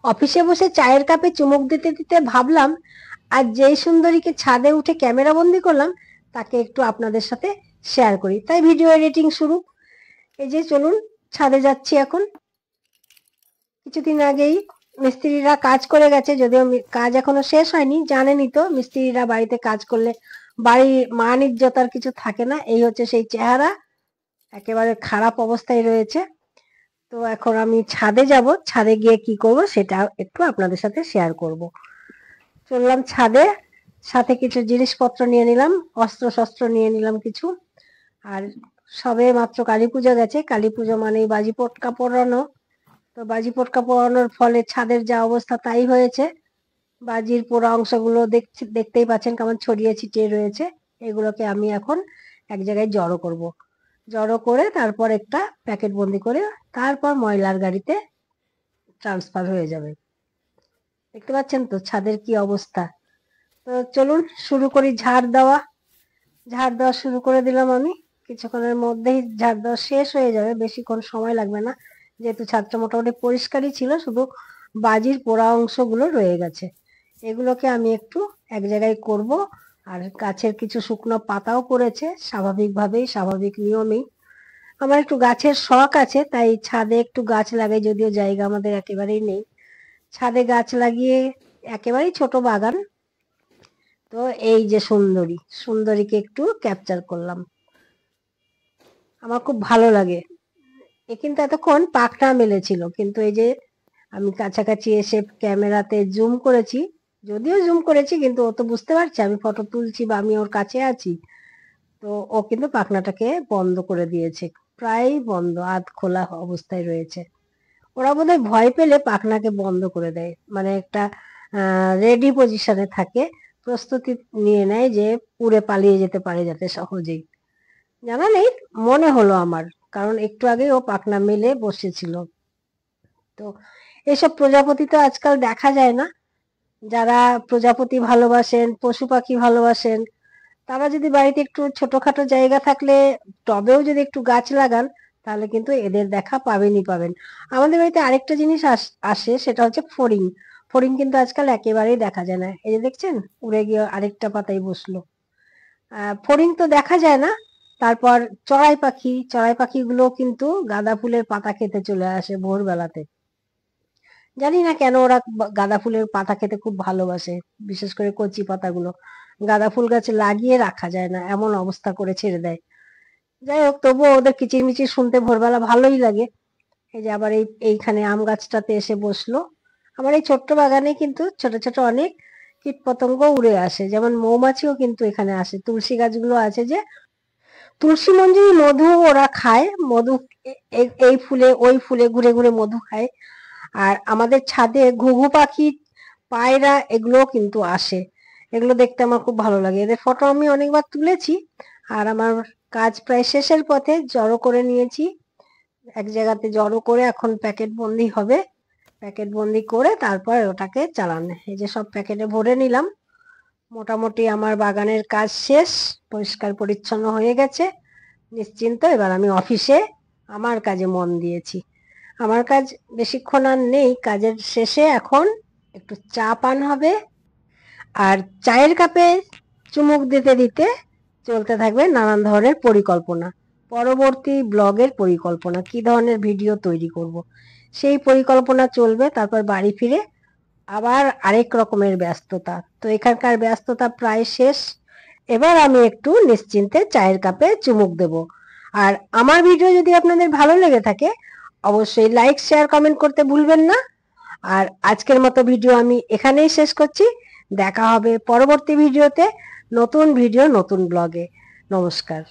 অফিসে বসে চায়ের কাপে চুমুক দিতে দিতে ভাবলাম আজ যেই সুন্দরীকে ছাদে উঠে ক্যামেরা বন্দি করলাম তাকে একটু আপনাদের সাথে শেয়ার করি, তাই ভিডিও এডিটিং শুরু। এই যে চলুন, ছাদে যাচ্ছি এখন। কিছুদিন আগেই মিস্ত্রিরা কাজ করে গেছে, যদিও কাজ এখনো শেষ হয়নি। জানেনই তো মিস্ত্রিরা বাড়িতে কাজ করলে বাড়ির মান ইজ্জত আর কিছু থাকে না, এই হচ্ছে সেই চেহারা। একেবারে খারাপ অবস্থায় রয়েছে। তো এখন আমি ছাদে যাব, ছাদে গিয়ে কি করব সেটা একটু আপনাদের সাথে শেয়ার করব। চললাম ছাদে, সাথে কিছু জিনিসপত্র নিয়ে নিলাম, অস্ত্র শস্ত্র নিয়ে নিলাম কিছু। আর সবে মাত্র কালী পুজো গেছে, কালী পুজো মানেই বাজি পটকা পোড়ানো। তো বাজি পটকা পোড়ানোর ফলে ছাদের যা অবস্থা তাই হয়েছে। বাজির পোড়া অংশগুলো দেখতেই পাচ্ছেন কেমন ছড়িয়ে ছিটিয়ে রয়েছে। এগুলোকে আমি এখন এক জায়গায় জড়ো করব। জড়ো করে তারপর একটা প্যাকেট বন্দি করে তারপর ময়লার গাড়িতে ট্রান্সফার হয়ে যাবে। দেখতে পাচ্ছেন তো ছাদের কি অবস্থা। তো চলুন শুরু করি ঝাড় দেওয়া। ঝাড় দেওয়া শুরু করে দিলাম আমি। কিছুক্ষণের মধ্যেই ঝাড় দেওয়া শেষ হয়ে যাবে, বেশিক্ষণ সময় লাগবে না, যেহেতু ছাদটা মোটামুটি পরিষ্কারই ছিল, শুধু বাজির পোড়া অংশগুলো রয়ে গেছে। এগুলোকে আমি একটু এক জায়গায় করব। আর গাছের কিছু শুকনো পাতাও পড়েছে, স্বাভাবিকভাবেই, স্বাভাবিক নিয়মেই। আমার একটু গাছের শখ আছে, তাই ছাদে একটু গাছ লাগাই, যদিও জায়গা আমাদের একেবারেই নেই। ছাদে গাছ লাগিয়ে একেবারেই ছোট বাগান। তো এই যে সুন্দরী, সুন্দরীকে একটু ক্যাপচার করলাম, আমার খুব ভালো লাগে। এ কিন্তু এতক্ষণ পাখনা মেলেছিল, কিন্তু এই যে আমি কাছাকাছি এসে ক্যামেরাতে জুম করেছি, যদিও জুম করেছি কিন্তু ও তো বুঝতে পারছে আমি ফটো তুলছি বা আমি ওর কাছে আছি। তো ও কিন্তু পাখনাটাকে বন্ধ করে দিয়েছে, প্রায় বন্ধ, আধ খোলা অবস্থায় রয়েছে। ওরা বোধহয় ভয় পেলে পাখনাকে বন্ধ করে দেয়, মানে একটা রেডি পজিশনে থাকে, প্রস্তুতি নিয়ে নেয় যে উড়ে পালিয়ে যেতে পারে যাতে সহজেই। জানা নেই, মনে হলো আমার, কারণ একটু আগেই ও পাখনা মেলে বসেছিল। তো এসব প্রজাপতি তো আজকাল দেখা যায় না। যারা প্রজাপতি ভালোবাসেন, পশু পাখি ভালোবাসেন, তারা যদি বাড়িতে একটু ছোটখাটো জায়গা থাকলে টবেও যদি একটু গাছ লাগান, তাহলে কিন্তু এদের দেখা পাবেনই পাবেন। আমাদের বাড়িতে আরেকটা জিনিস আসে, সেটা হচ্ছে ফড়িং। ফড়িং কিন্তু আজকাল একেবারেই দেখা যায় না। এই যে দেখছেন, উড়ে গিয়ে আরেকটা পাতায় বসলো। ফড়িং তো দেখা যায় না। তারপর চড়াই পাখি, চড়াই পাখিগুলো কিন্তু গাঁদা ফুলের পাতা খেতে চলে আসে ভোরবেলাতে। জানি না কেন ওরা গাঁদা ফুলের পাতা খেতে খুব ভালোবাসে, বিশেষ করে কচি পাতাগুলো। গাঁদা ফুল গাছ লাগিয়ে রাখা যায় না, এমন অবস্থা করে ছেড়ে দেয়। যাই হোক, তবুও ওদের কিচিরমিচির শুনতে ভোরবেলা ভালোই লাগে। এই যে আবার এইখানে আম গাছটাতে এসে বসলো। আমার এই ছোট্ট বাগানে কিন্তু ছোট ছোট অনেক কীট পতঙ্গ উড়ে আসে, যেমন মৌমাছিও কিন্তু এখানে আসে। তুলসী গাছগুলো আছে যে, তুলসী মঞ্জুরি মধু ওরা খায়, মধু এই ফুলে ওই ফুলে ঘুরে ঘুরে মধু খায়। আর আমাদের ছাদে ঘুঘু পাখি, পায়রা, এগুলোও কিন্তু আসে। এগুলো দেখতে আমার খুব ভালো লাগে, এদের ফটো আমি অনেকবার তুলেছি। আর আমার কাজ প্রায় শেষের পথে, জড়ো করে নিয়েছি এক জায়গাতে, জড়ো করে এখন প্যাকেট বন্দি হবে। প্যাকেট বন্দি করে তারপর ওটাকে চালান। এই যে সব প্যাকেটে ভরে নিলাম। মোটামুটি আমার বাগানের কাজ শেষ, পরিষ্কার পরিচ্ছন্ন হয়ে গেছে, নিশ্চিন্ত। এবার আমি অফিসে আমার কাজে মন দিয়েছি। আমার কাজ বেশিক্ষণ আর নেই, কাজের শেষে এখন একটু চা পান হবে। আর চায়ের কাপে চুমুক দিতে দিতে চলতে থাকবে নানান ধরনের পরিকল্পনা, পরবর্তী ব্লগের পরিকল্পনা, কি ধরনের ভিডিও তৈরি করব সেই পরিকল্পনা চলবে। তারপর বাড়ি ফিরে আবার আরেক রকমের ব্যস্ততা। তো এখানকার ব্যস্ততা প্রায় শেষ, এবার আমি একটু নিশ্চিন্তে চায়ের কাপে চুমুক দেব। আর আমার ভিডিও যদি আপনাদের ভালো লেগে থাকে, অবশ্যই লাইক, শেয়ার, কমেন্ট করতে ভুলবেন না। আর আজকের মতো ভিডিও আমি এখানেই শেষ করছি। দেখা হবে পরবর্তী ভিডিওতে, নতুন ভিডিও, নতুন ব্লগে। নমস্কার।